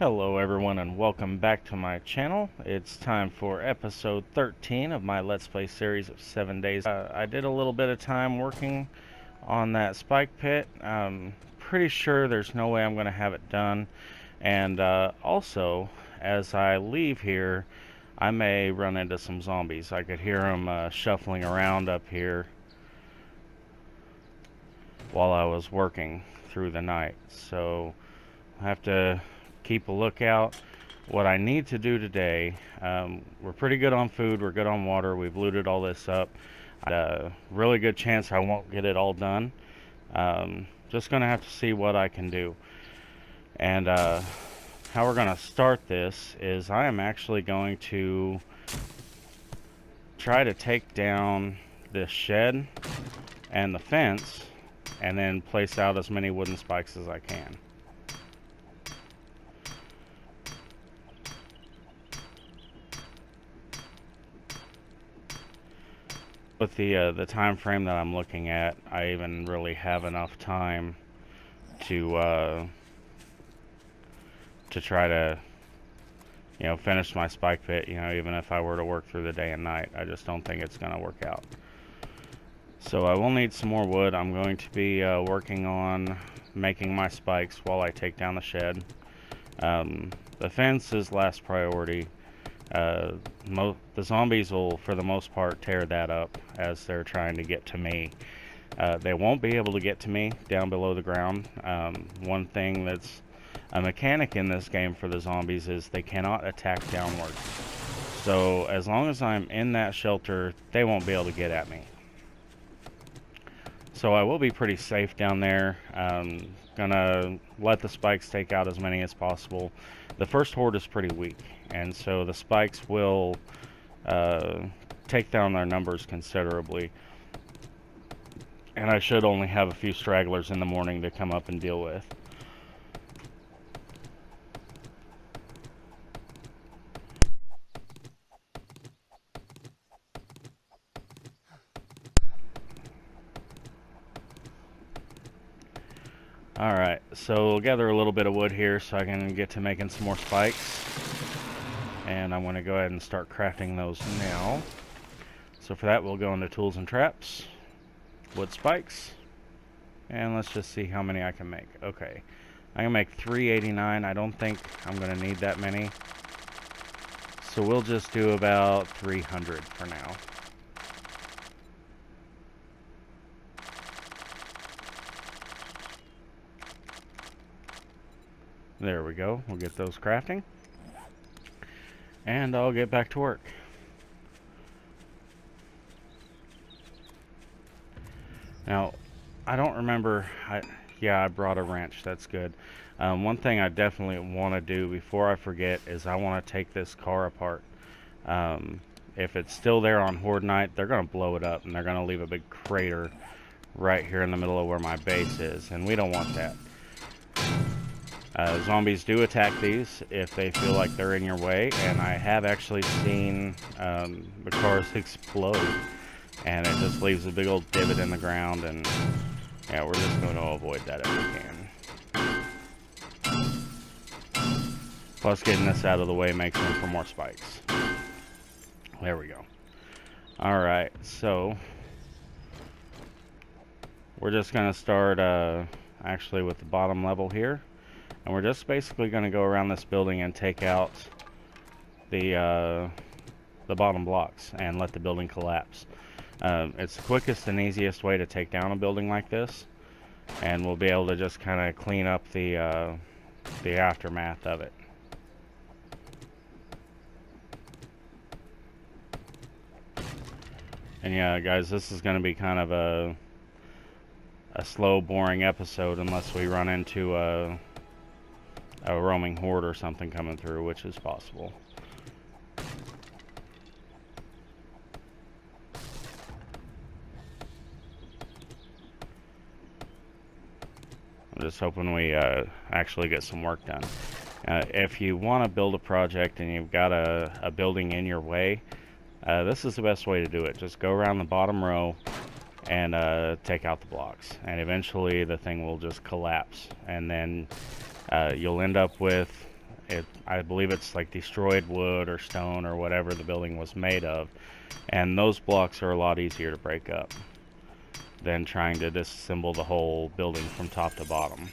Hello everyone and welcome back to my channel. It's time for episode 13 of my Let's Play series of 7 days. I did a little bit of time working on that spike pit. Pretty sure there's no way I'm going to have it done. And also, as I leave here, I may run into some zombies. I could hear them shuffling around up here while I was working through the night. So I have to keep a lookout. What I need to do today, we're pretty good on food, we're good on water, we've looted all this up. Really good chance I won't get it all done. Just gonna have to see what I can do. And how we're gonna start this is I am actually going to try to take down this shed and the fence and then place out as many wooden spikes as I can. With the time frame that I'm looking at, I even really have enough time to try to, finish my spike pit. Even if I were to work through the day and night, I just don't think it's going to work out. So I will need some more wood. I'm going to be working on making my spikes while I take down the shed. The fence is last priority. The zombies will, for the most part, tear that up as they're trying to get to me. They won't be able to get to me down below the ground. One thing that's a mechanic in this game for the zombies is they cannot attack downward. So as long as I'm in that shelter, they won't be able to get at me. So I will be pretty safe down there. Gonna let the spikes take out as many as possible. The first horde is pretty weak, and so the spikes will take down their numbers considerably. And I should only have a few stragglers in the morning to come up and deal with. Alright, so we'll gather a little bit of wood here so I can get to making some more spikes. And I'm going to go ahead and start crafting those now. So for that we'll go into tools and traps, wood spikes, and let's just see how many I can make. Okay, I can make 389. I don't think I'm going to need that many. So we'll just do about 300 for now. There we go. We'll get those crafting. And I'll get back to work. Now, I don't remember. Yeah, I brought a wrench. That's good. One thing I definitely want to do before I forget is I want to take this car apart. If it's still there on Horde Night, they're going to blow it up and they're going to leave a big crater right here in the middle of where my base is, and we don't want that. Zombies do attack these if they feel like they're in your way, and I have actually seen the cars explode, and it just leaves a big old divot in the ground, and yeah, we're just going to avoid that if we can. Plus, getting this out of the way makes room for more spikes. There we go. Alright, so we're just going to start actually with the bottom level here. And we're just basically going to go around this building and take out the bottom blocks and let the building collapse. It's the quickest and easiest way to take down a building like this, and we'll be able to just kind of clean up the aftermath of it. And yeah, guys, this is going to be kind of a slow, boring episode unless we run into a roaming horde or something coming through, which is possible. I'm just hoping we actually get some work done. If you want to build a project and you've got a building in your way, this is the best way to do it. Just go around the bottom row and take out the blocks, and eventually the thing will just collapse, and then you'll end up with I believe it's like destroyed wood or stone or whatever the building was made of, and those blocks are a lot easier to break up than trying to disassemble the whole building from top to bottom.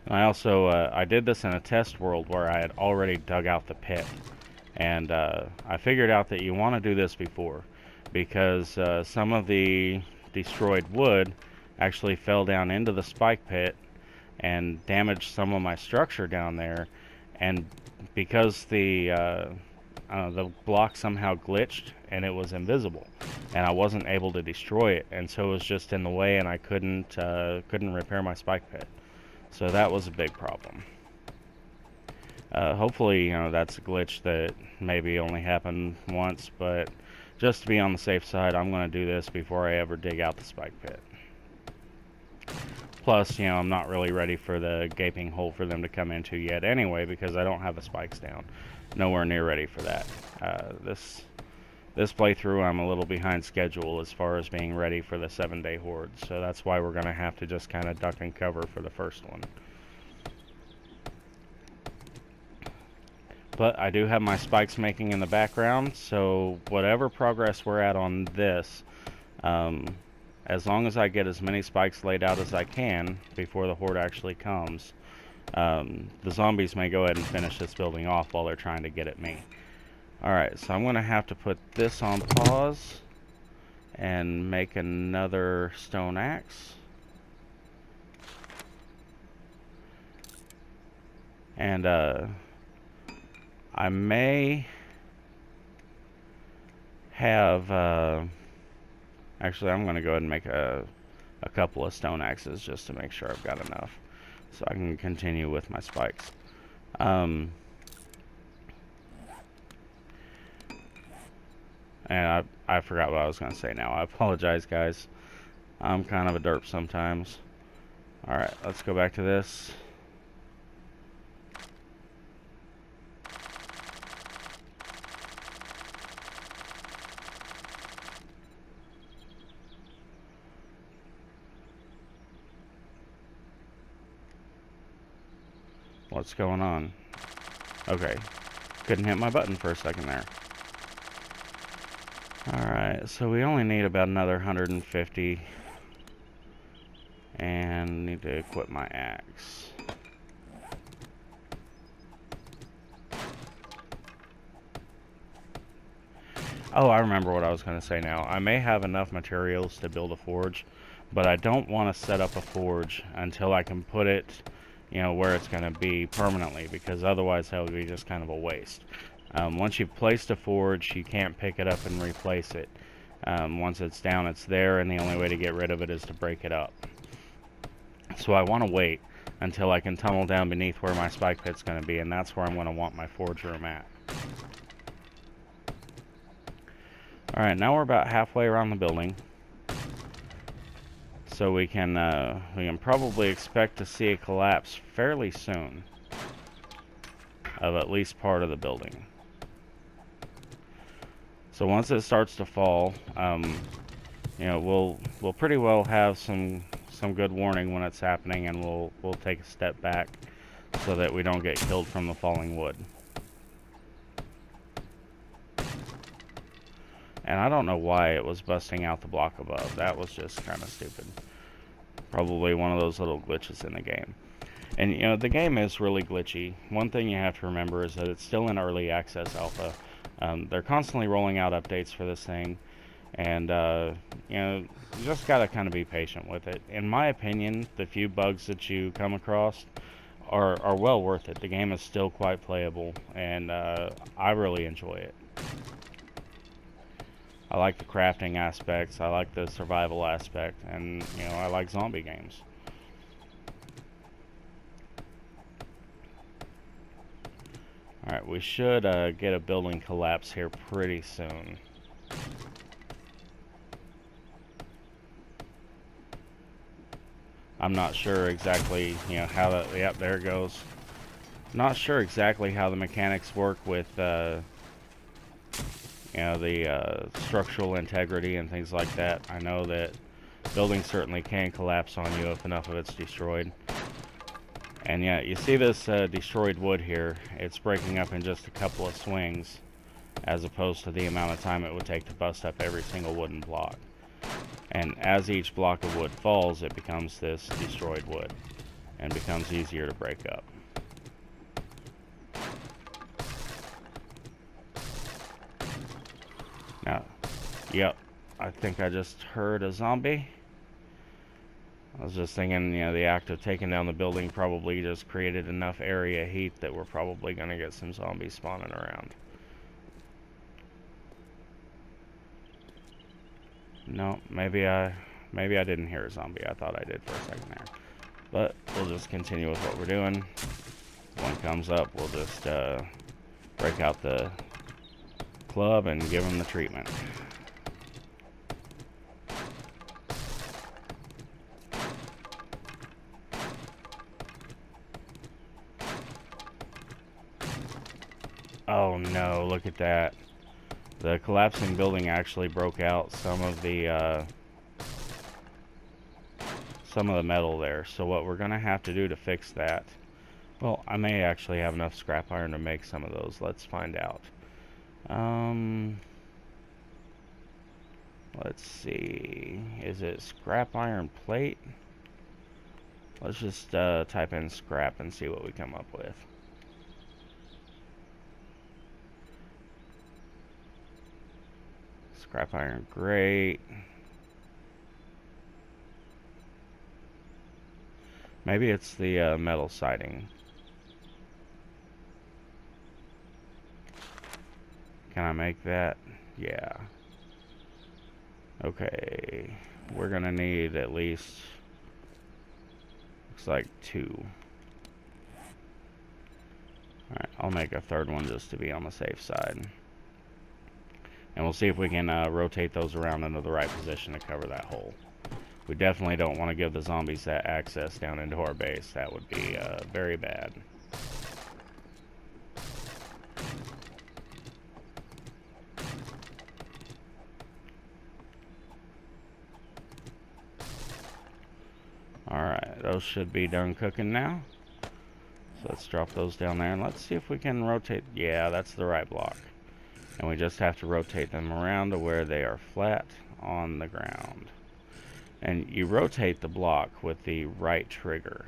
And I also I did this in a test world where I had already dug out the pit, and I figured out that you want to do this before, because some of the destroyed wood actually fell down into the spike pit and damaged some of my structure down there, and because the block somehow glitched and it was invisible, and I wasn't able to destroy it, and so it was just in the way, and I couldn't repair my spike pit. So that was a big problem. Hopefully, you know, that's a glitch that maybe only happened once, but just to be on the safe side, I'm going to do this before I ever dig out the spike pit. Plus, you know, I'm not really ready for the gaping hole for them to come into yet anyway, because I don't have the spikes down. Nowhere near ready for that. This playthrough, I'm a little behind schedule as far as being ready for the 7-day horde, so that's why we're going to have to just kind of duck and cover for the first one. But I do have my spikes making in the background, so whatever progress we're at on this, as long as I get as many spikes laid out as I can before the horde actually comes, the zombies may go ahead and finish this building off while they're trying to get at me. Alright, so I'm going to have to put this on pause and make another stone axe. And I may have, actually I'm going to go ahead and make a couple of stone axes just to make sure I've got enough so I can continue with my spikes. And I forgot what I was going to say now. I apologize, guys. I'm kind of a derp sometimes. Alright, let's go back to this. What's going on? Okay. Couldn't hit my button for a second there. Alright, so we only need about another 150. And need to equip my axe. Oh, I remember what I was going to say now. I may have enough materials to build a forge, but I don't want to set up a forge until I can put it, you know, where it's going to be permanently, because otherwise that would be just kind of a waste. Once you've placed a forge, you can't pick it up and replace it. Once it's down, it's there, and the only way to get rid of it is to break it up. So I want to wait until I can tunnel down beneath where my spike pit's going to be, and that's where I'm going to want my forge room at. Alright, now we're about halfway around the building. So we can probably expect to see a collapse fairly soon of at least part of the building. So once it starts to fall, you know, we'll pretty well have some good warning when it's happening, and we'll take a step back so that we don't get killed from the falling wood. And I don't know why it was busting out the block above. That was just kind of stupid. Probably one of those little glitches in the game. And, you know, the game is really glitchy. One thing you have to remember is that it's still in early access alpha. They're constantly rolling out updates for this thing. And, you know, you just gotta kind of be patient with it. In my opinion, the few bugs that you come across are well worth it. The game is still quite playable, and I really enjoy it. I like the crafting aspects, I like the survival aspect, and, you know, I like zombie games. Alright, we should get a building collapse here pretty soon. I'm not sure exactly, you know, how that, yep, there it goes. Not sure exactly how the mechanics work with, you know, the structural integrity and things like that. I know that Building certainly can collapse on you if enough of it's destroyed. And yeah, you see this destroyed wood here. It's breaking up in just a couple of swings, as opposed to the amount of time it would take to bust up every single wooden block. And as each block of wood falls, it becomes this destroyed wood, and becomes easier to break up. Now, yep, I think I just heard a zombie. I was just thinking, you know, the act of taking down the building probably just created enough area heat that we're probably going to get some zombies spawning around. No, maybe I didn't hear a zombie. I thought I did for a second there. But we'll just continue with what we're doing. One comes up, we'll just break out the club and give them the treatment. Oh no, look at that. The collapsing building actually broke out some of the metal there. So what we're gonna have to do to fix that, well, I may actually have enough scrap iron to make some of those. Let's find out. Let's see, is it scrap iron plate? Let's just type in scrap and see what we come up with. Scrap iron, great. Maybe it's the metal siding. Can I make that? Yeah. Okay. We're gonna need at least, looks like 2. Alright, I'll make a third one just to be on the safe side. And we'll see if we can rotate those around into the right position to cover that hole. We definitely don't want to give the zombies that access down into our base. That would be very bad. Alright, those should be done cooking now. So let's drop those down there and let's see if we can rotate. Yeah, that's the right block. And we just have to rotate them around to where they are flat on the ground. And you rotate the block with the right trigger.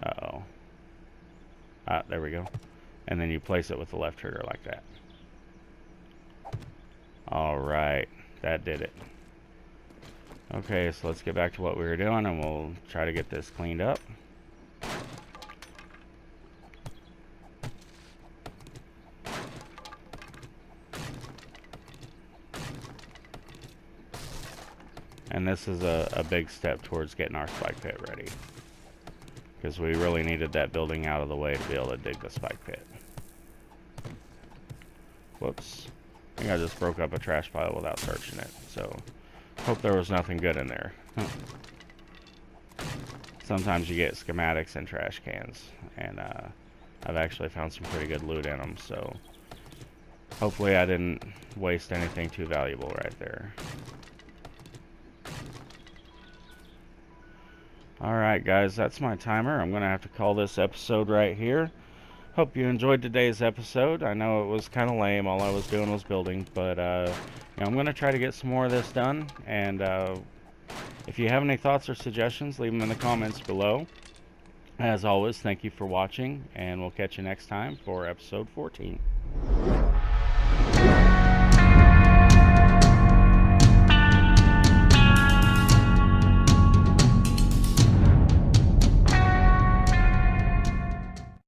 Uh-oh. Ah, there we go. And then you place it with the left trigger like that. Alright, that did it. Okay, so let's get back to what we were doing and we'll try to get this cleaned up. And this is a big step towards getting our spike pit ready, because we really needed that building out of the way to be able to dig the spike pit. Whoops. I think I just broke up a trash pile without searching it, so hope there was nothing good in there. Sometimes you get schematics in trash cans, and I've actually found some pretty good loot in them, so hopefully I didn't waste anything too valuable right there. Alright guys, that's my timer. I'm going to have to call this episode right here. Hope you enjoyed today's episode. I know it was kind of lame. All I was doing was building, but you know, I'm going to try to get some more of this done. And if you have any thoughts or suggestions, leave them in the comments below. As always, thank you for watching, and we'll catch you next time for episode 14.